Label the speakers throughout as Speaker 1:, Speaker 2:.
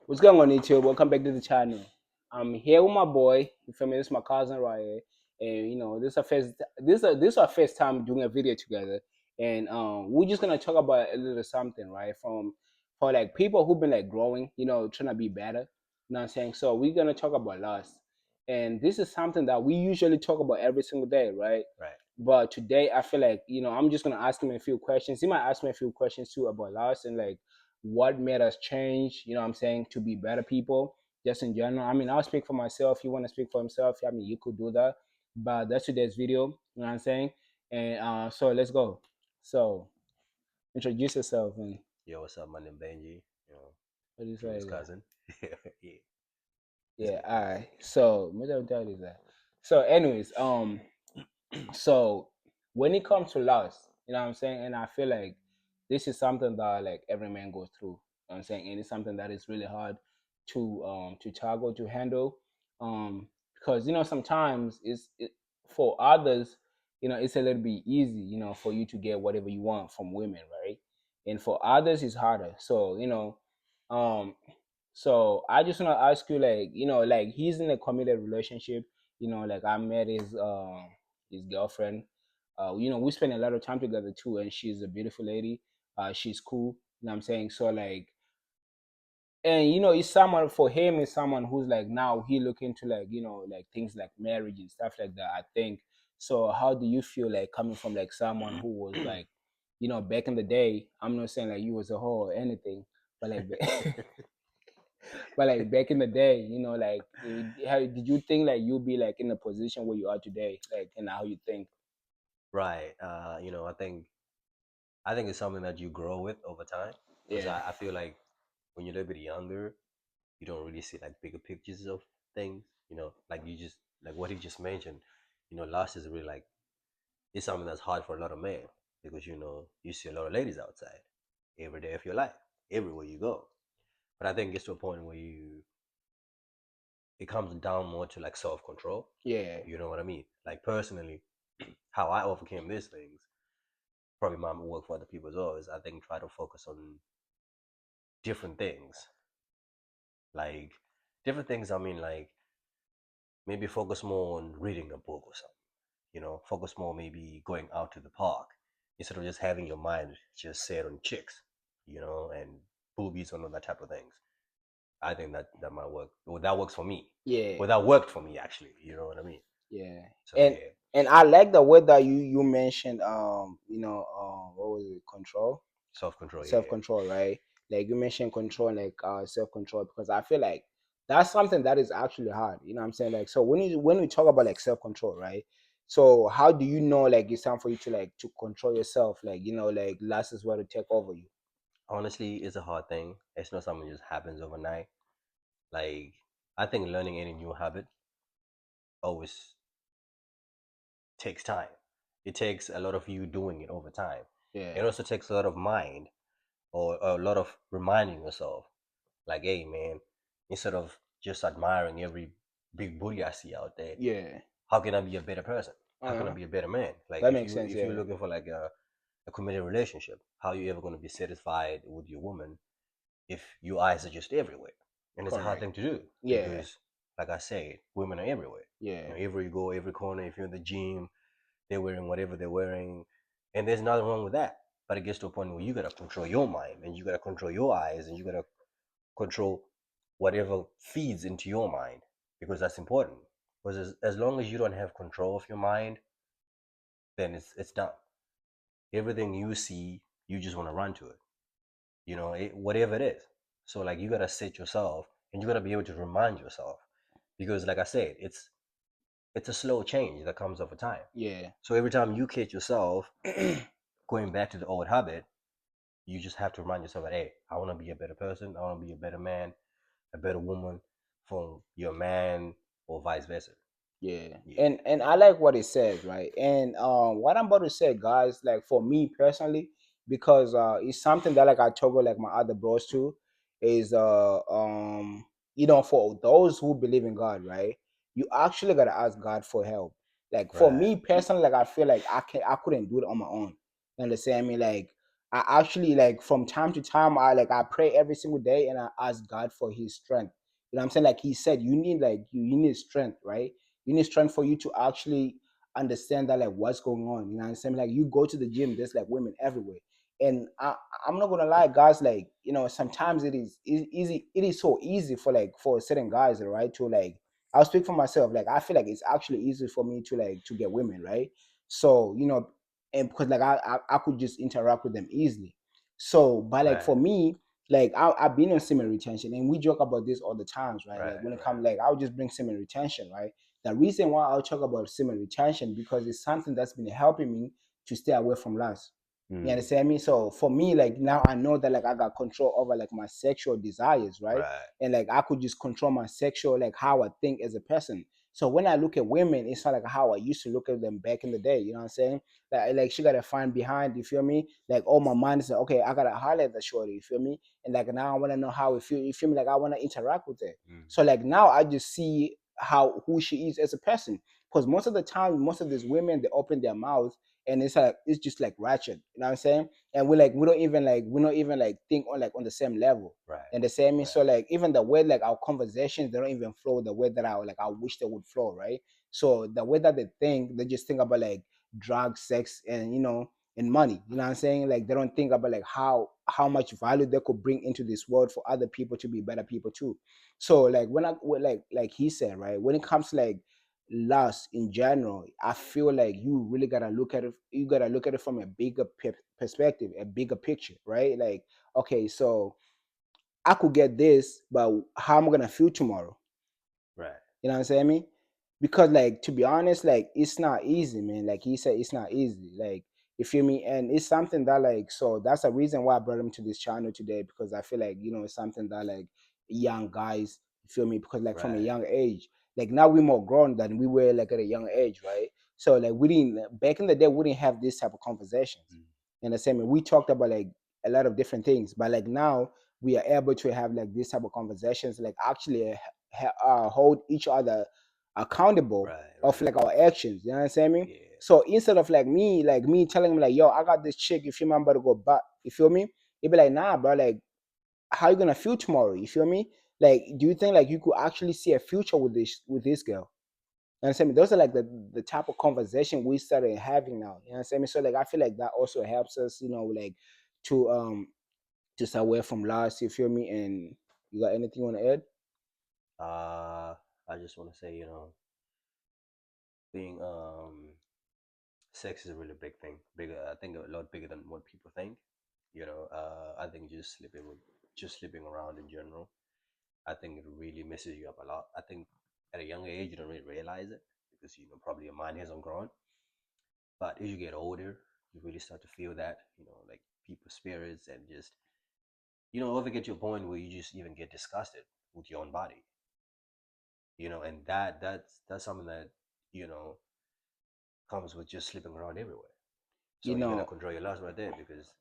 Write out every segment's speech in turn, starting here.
Speaker 1: What's going on, YouTube? Welcome back to the channel. I'm here with my boy. You feel me? This is my cousin right here, and this is our first. This is our first time doing a video together, and we're just gonna talk about a little something, right? For like people who've been like growing, trying to be better. You know what I'm saying? So we're gonna talk about loss, and this is something that we usually talk about every single day, right?
Speaker 2: Right.
Speaker 1: But today I feel like I'm just gonna ask him a few questions. He might ask me a few questions too about loss and like what made us change, what I'm saying, to be better people, just in general. I mean, I'll speak for myself. You want to speak for himself, I mean, you could do that. But that's today's video, you know what I'm saying? And so let's go. So introduce yourself and
Speaker 2: Yo, what's up? My name Benji. You know,
Speaker 1: what do you
Speaker 2: Drew's
Speaker 1: say that?
Speaker 2: cousin. Yeah, it's
Speaker 1: Yeah,
Speaker 2: good.
Speaker 1: all right. So what I'm telling you that. So anyways, so when it comes to loss, you know what I'm saying, and I feel like this is something that like every man goes through, you know what I'm saying, and it's something that is really hard to tackle, to handle, because sometimes for others, it's a little bit easy, for you to get whatever you want from women, right? And for others it's harder. So um so I just want to ask you, like, like he's in a committed relationship. Like I met his girlfriend. We spend a lot of time together too, and she's a beautiful lady. She's cool. You know what I'm saying? So like, and it's someone, for him, is someone who's like now he looking to, like, like things like marriage and stuff like that, I think. So how do you feel like coming from like someone who was like, back in the day? I'm not saying like you was a whore or anything, but like but like back in the day, like how did you think like you'll be like in the position where you are today, like, and how you think?
Speaker 2: Right. I think it's something that you grow with over time. Because
Speaker 1: Yeah.
Speaker 2: I feel like when you're a little bit younger, you don't really see like bigger pictures of things. Like you just like what he just mentioned. Loss is really like it's something that's hard for a lot of men because you see a lot of ladies outside every day of your life, everywhere you go. But I think it gets to a point where it comes down more to like self control.
Speaker 1: Yeah.
Speaker 2: You know what I mean? Like personally, how I overcame these things, probably my work for other people as well, is I think try to focus on different things. Like different things, I mean, like maybe focus more on reading a book or something. Focus more maybe going out to the park instead of just having your mind just set on chicks, and boobies and all that type of things. I think that might work. Well, that works for me.
Speaker 1: Yeah.
Speaker 2: Well, that worked for me actually. You know what I mean?
Speaker 1: Yeah.
Speaker 2: So
Speaker 1: and
Speaker 2: yeah,
Speaker 1: and I like the word that you mentioned, what was it, control?
Speaker 2: self control.
Speaker 1: Self
Speaker 2: Yeah,
Speaker 1: control, right? Like you mentioned control, like self control, because I feel like that's something that is actually hard, you know what I'm saying? Like, so when we talk about like self control, right? So how do you know like it's time for you to like to control yourself, like, like last is what to take over you?
Speaker 2: honestly, it's a hard thing. It's not something that just happens overnight. Like I think learning any new habit always takes time. It takes a lot of you doing it over time. It
Speaker 1: Yeah.
Speaker 2: also takes a lot of mind or a lot of reminding yourself, like, hey man, instead of just admiring every big booty I see out there,
Speaker 1: Yeah.
Speaker 2: how can I be a better person? How can I
Speaker 1: Uh-huh.
Speaker 2: be a better man? Like
Speaker 1: That
Speaker 2: if
Speaker 1: makes
Speaker 2: you
Speaker 1: sense.
Speaker 2: if you're
Speaker 1: Yeah.
Speaker 2: looking for like a committed relationship, how are you ever gonna be satisfied with your woman if your eyes are just everywhere? And it's a hard
Speaker 1: Correct.
Speaker 2: thing to do
Speaker 1: Yeah.
Speaker 2: because like I said, women are everywhere.
Speaker 1: Yeah.
Speaker 2: Everywhere you go, every corner, if you're in the gym, they're wearing whatever they're wearing, and there's nothing wrong with that. But it gets to a point where you gotta control your mind, and you gotta control your eyes, and you gotta control whatever feeds into your mind, because that's important. Because as long as you don't have control of your mind, then it's done. Everything you see, you just want to run to it. Whatever it is. So like you gotta sit yourself, and you gotta be able to remind yourself, because like I said, it's a slow change that comes over time.
Speaker 1: Yeah.
Speaker 2: So every time you catch yourself going back to the old habit, you just have to remind yourself that, hey, I want to be a better person. I want to be a better man, a better woman for your man, or vice versa.
Speaker 1: Yeah,
Speaker 2: Yeah.
Speaker 1: and I like what it says, right? And what I'm about to say, guys, like for me personally, because it's something that like I talk with like my other bros too, is for those who believe in God, right? You actually gotta ask God for help. Like for
Speaker 2: Right.
Speaker 1: me personally, like I feel like I couldn't do it on my own. You understand me? Like I actually like from time to time I pray every single day and I ask God for his strength. You know what I'm saying? Like he said, you need like you need strength, right? You need strength for you to actually understand that like what's going on. You know what I'm saying? Like you go to the gym, there's like women everywhere. And I'm not gonna lie, guys, like, you know, sometimes easy, it is so easy for like for certain guys, right? To like I'll speak for myself. Like I feel like it's actually easy for me to like to get women, right? So, you know, and because like I could just interact with them easily. So, but like
Speaker 2: Right,
Speaker 1: for me, like I've been on semen retention, and we joke about this all the times, right? Like
Speaker 2: right,
Speaker 1: when it
Speaker 2: right.
Speaker 1: comes, like I'll just bring semen retention, right? The reason why I'll talk about semen retention because it's something that's been helping me to stay away from lust. You
Speaker 2: Mm,
Speaker 1: understand me? So for me, like now I know that like I got control over like my sexual desires, right?
Speaker 2: right,
Speaker 1: And like I could just control my sexual, like how I think as a person. So when I look at women, it's not like how I used to look at them back in the day. You know what I'm saying? Like she gotta find behind, you feel me? Like oh my mind is like, okay, I gotta highlight the shorty, you feel me? And like now I wanna know how it feel, you feel me? Like I wanna interact with her.
Speaker 2: mm,
Speaker 1: So like now I just see how who she is as a person. Because most of the time, most of these women they open their mouths and it's like it's just like ratchet. You know what I'm saying? And we don't even like think on like on the same level.
Speaker 2: right,
Speaker 1: And the same,
Speaker 2: right.
Speaker 1: so like even the way like our conversations, they don't even flow the way that I wish they would flow, right? So the way that they think, they just think about like drugs, sex, and you know, and money. You know what I'm saying? Like they don't think about like how much value they could bring into this world for other people to be better people too. So like like he said, right, when it comes to like loss in general, I feel like you really gotta look at it. You gotta look at it from a bigger perspective, a bigger picture, right? Like okay, so I could get this, but how am I gonna feel tomorrow?
Speaker 2: Right.
Speaker 1: You know what I'm saying? Me? Because like to be honest, like it's not easy, man. Like he said, it's not easy. Like you feel me? And it's something that like so that's a reason why I brought him to this channel today because I feel like you know it's something that like young guys you feel me because like from a
Speaker 2: Right.
Speaker 1: young age, like now we're more grown than we were like at a young age, right? So like we didn't back in the day we didn't have this type of conversations.
Speaker 2: Mm.
Speaker 1: You know what I'm saying? We talked about like a lot of different things, but like now we are able to have like this type of conversations, like actually hold each other accountable
Speaker 2: Right,
Speaker 1: of
Speaker 2: right.
Speaker 1: like our actions. You know what I'm saying? Me?
Speaker 2: Yeah.
Speaker 1: So instead of like me telling him like, yo, I got this chick, you feel me, I'm about to go back. You feel me? He'd be like, nah, bro, like, how you gonna feel tomorrow? You feel me? Like, do you think like you could actually see a future with this girl? You know what I'm saying? Those are like the type of conversation we started having now. You know what I'm saying? So like I feel like that also helps us, you know, like to stay away from loss, you feel me? And you got anything you wanna add?
Speaker 2: Uh, I just want to say, being sex is a really big thing. Bigger, I think a lot bigger than what people think. I think just sleeping around in general, I think it really messes you up a lot. I think at a young age you don't really realize it because probably your mind hasn't grown. But as you get older, you really start to feel that, like people's spirits and just ever get to a point where you just even get disgusted with your own body. And that's something that, you know, comes with just sleeping around everywhere. So
Speaker 1: You
Speaker 2: you gotta
Speaker 1: know,
Speaker 2: control your lust right there because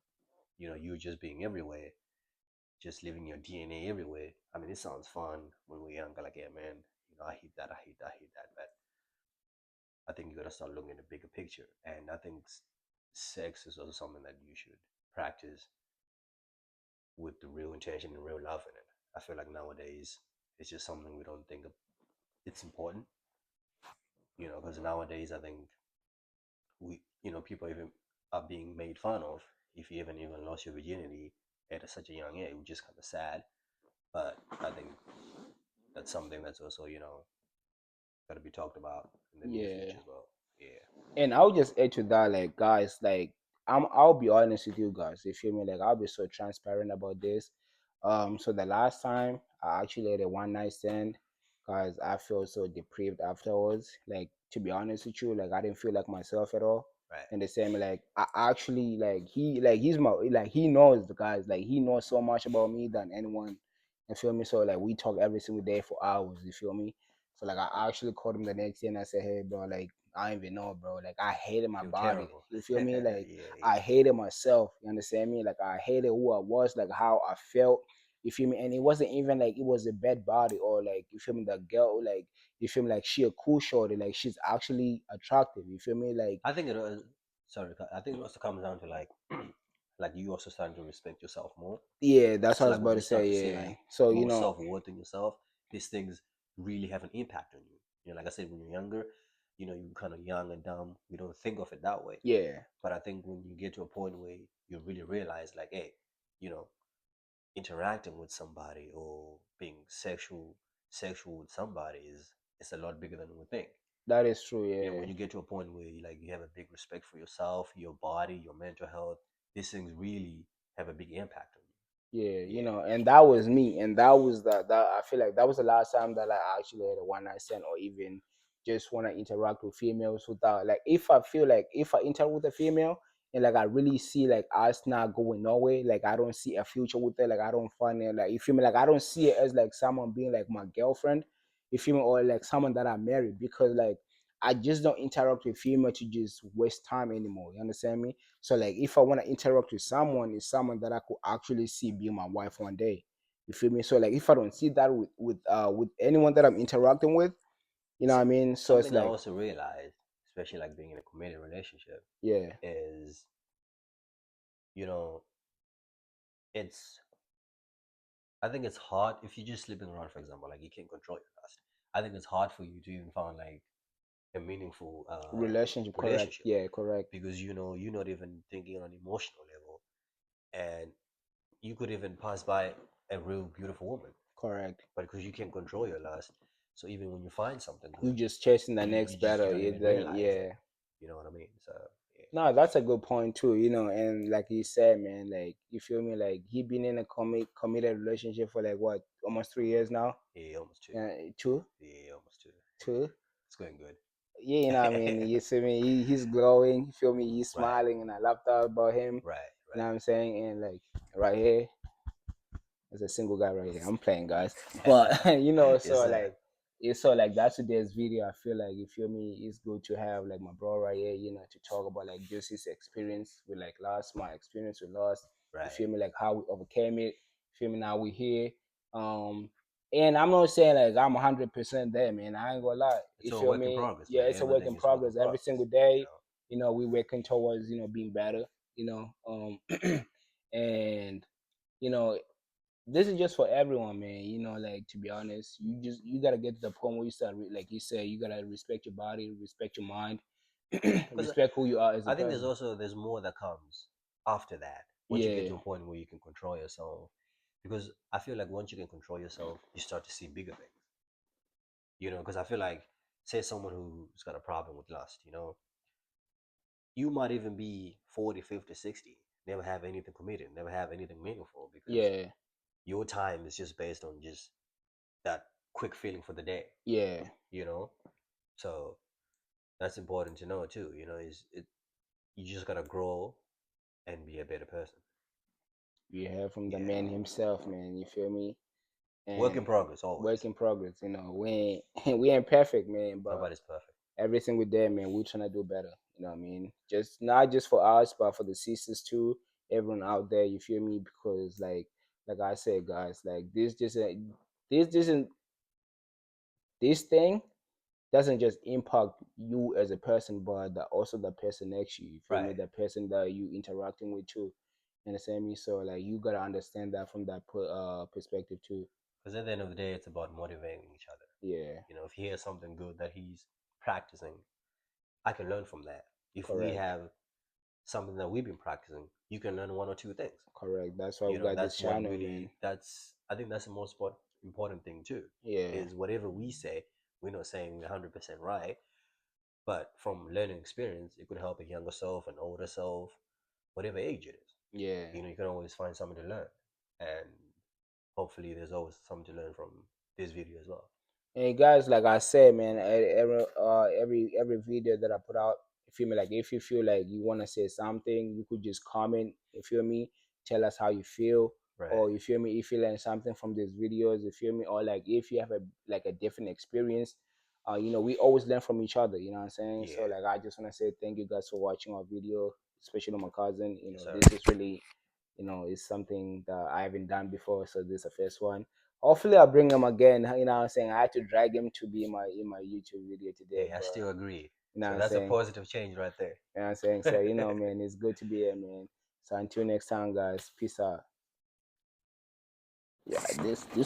Speaker 2: you just being everywhere, just leaving your DNA everywhere. I mean, it sounds fun when we're younger, like, yeah, man, I hate that, I hate that, I hate that. But I think you gotta start looking at the bigger picture. And I think sex is also something that you should practice with the real intention and real love in it. I feel like nowadays it's just something we don't think of. It's important, because nowadays I think people even are being made fun of if you even lost your virginity at such a young age, which is kind of sad. But I think that's something that's also got to be talked about in the near
Speaker 1: yeah.
Speaker 2: future as well. Yeah.
Speaker 1: And I'll just add to that, like guys, like I'll be honest with you guys. You feel me? Like I'll be so transparent about this. So the last time I actually had a one night stand, guys, I felt so deprived afterwards. Like to be honest with you, like I didn't feel like myself at all.
Speaker 2: Right.
Speaker 1: And the same, like I actually he's my like he knows the guys, like he knows so much about me than anyone. You feel me? So like we talk every single day for hours. You feel me? So like I actually called him the next day and I said, hey bro, like I don't even know, bro. Like I hated my
Speaker 2: Feel
Speaker 1: body.
Speaker 2: terrible.
Speaker 1: You feel me?
Speaker 2: Yeah.
Speaker 1: Like I
Speaker 2: Yeah.
Speaker 1: hated myself. You understand me? Like I hated who I was, like how I felt. You feel me? And it wasn't even like it was a bad body or like you feel me, the girl, like you feel me, like she a cool shorty, like she's actually attractive. You feel me? Like
Speaker 2: I think it was. Sorry, I think it also comes down to like like you also starting to respect yourself more.
Speaker 1: Yeah, that's what
Speaker 2: So
Speaker 1: I was
Speaker 2: like when
Speaker 1: about
Speaker 2: you
Speaker 1: to
Speaker 2: start
Speaker 1: say.
Speaker 2: to see
Speaker 1: Yeah.
Speaker 2: like
Speaker 1: So
Speaker 2: more self-worth in yourself, these things really have an impact on you. You know, like I said, when you're younger, you know, you're kind of young and dumb. You don't think of it that way.
Speaker 1: yeah,
Speaker 2: But I think when you get to a point where you really realize, like, hey, you know, interacting with somebody or being sexual with somebody is it's a lot bigger than we think.
Speaker 1: that is true.
Speaker 2: You know,
Speaker 1: Yeah.
Speaker 2: when you get to a point where you, like you have a big respect for yourself, your body, your mental health, these things really have a big impact on
Speaker 1: Yeah,
Speaker 2: you. Yeah,
Speaker 1: and that was me, and that was that. I feel like that was the last time that I actually had a one night stand, or even just want to interact with females without like if I feel like if I interact with a female and like I really see like us not going nowhere, like I don't see a future with her, like I don't find it like you feel me, like I don't see it as like someone being like my girlfriend, you feel me, or like someone that I married because like I just don't interact with female to just waste time anymore. You understand me? So like if I want to interact with someone, it's someone that I could actually see being my wife one day. You feel me? So like if I don't see that with anyone that I'm interacting with, you know what I mean? So it's
Speaker 2: something I
Speaker 1: like
Speaker 2: also realized, especially like being in a committed relationship,
Speaker 1: yeah,
Speaker 2: is you know it's I think it's hard if you're just sleeping around, for example, like you can't control your lust. I think it's hard for you to even find like a meaningful
Speaker 1: relationship, correct.
Speaker 2: relationship
Speaker 1: Yeah, correct.
Speaker 2: because you know you're not even thinking on an emotional level, and you could even pass by a real beautiful woman,
Speaker 1: Correct.
Speaker 2: but because you can't control your lust, so even when you find something
Speaker 1: You
Speaker 2: good,
Speaker 1: just chasing the
Speaker 2: you
Speaker 1: next
Speaker 2: just you
Speaker 1: battle.
Speaker 2: don't even realize it.
Speaker 1: Yeah.
Speaker 2: You know what I mean? So yeah,
Speaker 1: No, that's a good point too, and like you said, man, like you feel me, like he been in a committed relationship for like what, almost 3 years now?
Speaker 2: yeah, almost two.
Speaker 1: Two?
Speaker 2: Yeah, almost two. Yeah,
Speaker 1: Two?
Speaker 2: it's going good.
Speaker 1: Yeah, I mean, you see me, he's glowing, you feel me, he's
Speaker 2: Right,
Speaker 1: smiling, and I love that about him.
Speaker 2: right,
Speaker 1: You know
Speaker 2: right.
Speaker 1: what I'm saying? And like right here, there's a single guy right here. I'm playing, guys, but
Speaker 2: Yes,
Speaker 1: so
Speaker 2: sir.
Speaker 1: like it's so like that's today's video. I feel like you feel me, it's good to have like my bro right here, to talk about like just his experience with like loss, my experience with loss. You
Speaker 2: Right.
Speaker 1: feel me, like how we overcame it. You feel me? Now we here. Um, and I'm not saying like I'm 100% there, man. I ain't gonna lie.
Speaker 2: It's
Speaker 1: You
Speaker 2: all
Speaker 1: feel
Speaker 2: work in
Speaker 1: me?
Speaker 2: progress,
Speaker 1: Yeah,
Speaker 2: man.
Speaker 1: it's a work
Speaker 2: Everything
Speaker 1: in
Speaker 2: is work in
Speaker 1: progress. Every
Speaker 2: progress.
Speaker 1: single day, we working towards being better. You know, and you know this is just for everyone, man. Like to be honest, you gotta get to the point where you start, like you said, you gotta respect your body, respect your mind,
Speaker 2: Because
Speaker 1: respect who you are as a
Speaker 2: I think there's
Speaker 1: person.
Speaker 2: also there's more that comes after that. Once you get
Speaker 1: Yeah,
Speaker 2: to a point where you can control yourself, because I feel like once you can control yourself, you start to see bigger things. You know, because I feel like, say someone who's got a problem with lust, you might even be 40, 50, 60, never have anything committed, never have anything meaningful because
Speaker 1: yeah,
Speaker 2: your time is just based on just that quick feeling for the day,
Speaker 1: yeah,
Speaker 2: you know? So that's important to know too, is it you just gotta grow and be a better person.
Speaker 1: you heard from the
Speaker 2: Yeah.
Speaker 1: man himself, man. You feel me?
Speaker 2: Work in
Speaker 1: And
Speaker 2: progress
Speaker 1: work
Speaker 2: always.
Speaker 1: in progress. We ain't we ain't perfect, man, but
Speaker 2: Nobody's perfect.
Speaker 1: every single day, man, we're trying to do better. You know what I mean? Just not just for us, but for the sisters too. Everyone out there, you feel me? Because like I said, guys, like this isn't this thing doesn't just impact you as a person, but also the person next to you. You feel me?
Speaker 2: Right.
Speaker 1: The person that you interacting with too. You understand me? So like you gotta understand that from that perspective too.
Speaker 2: Because at the end of the day, it's about motivating each other.
Speaker 1: Yeah,
Speaker 2: If he has something good that he's practicing, I can learn from that. If we
Speaker 1: correct,
Speaker 2: have something that we've been practicing, you can learn one or two things.
Speaker 1: correct. That's why we got this
Speaker 2: That's what
Speaker 1: channel, man.
Speaker 2: really, I think that's the most important thing too,
Speaker 1: Yeah,
Speaker 2: is whatever we say, we're not saying we're 100% right, but from learning experience, it could help a younger self, an older self, whatever age it is.
Speaker 1: yeah.
Speaker 2: You can always find something to learn. And hopefully there's always something to learn from this video as well.
Speaker 1: And guys, like I said, man, every video that I put out, you feel me? Like if you feel like you want to say something, you could just comment. You feel me? Tell us how you feel,
Speaker 2: Right.
Speaker 1: or you feel me? If you learn something from these videos, you feel me? Or like if you have a different experience, we always learn from each other. You know what I'm saying? So
Speaker 2: Yeah.
Speaker 1: like I just want to say thank you guys for watching our video, especially my cousin.
Speaker 2: Yes, sir.
Speaker 1: This is really, it's something that I haven't done before, so this is the first one. Hopefully, I'll bring him again. You know what I'm saying? I had to drag him to be in my YouTube video today,
Speaker 2: Hey, I
Speaker 1: but
Speaker 2: still agree.
Speaker 1: you know
Speaker 2: So
Speaker 1: what I'm
Speaker 2: that's a
Speaker 1: saying?
Speaker 2: positive change right there.
Speaker 1: You know what I'm saying? So, man, it's good to be here, man. So until next time, guys, peace out. Yeah, this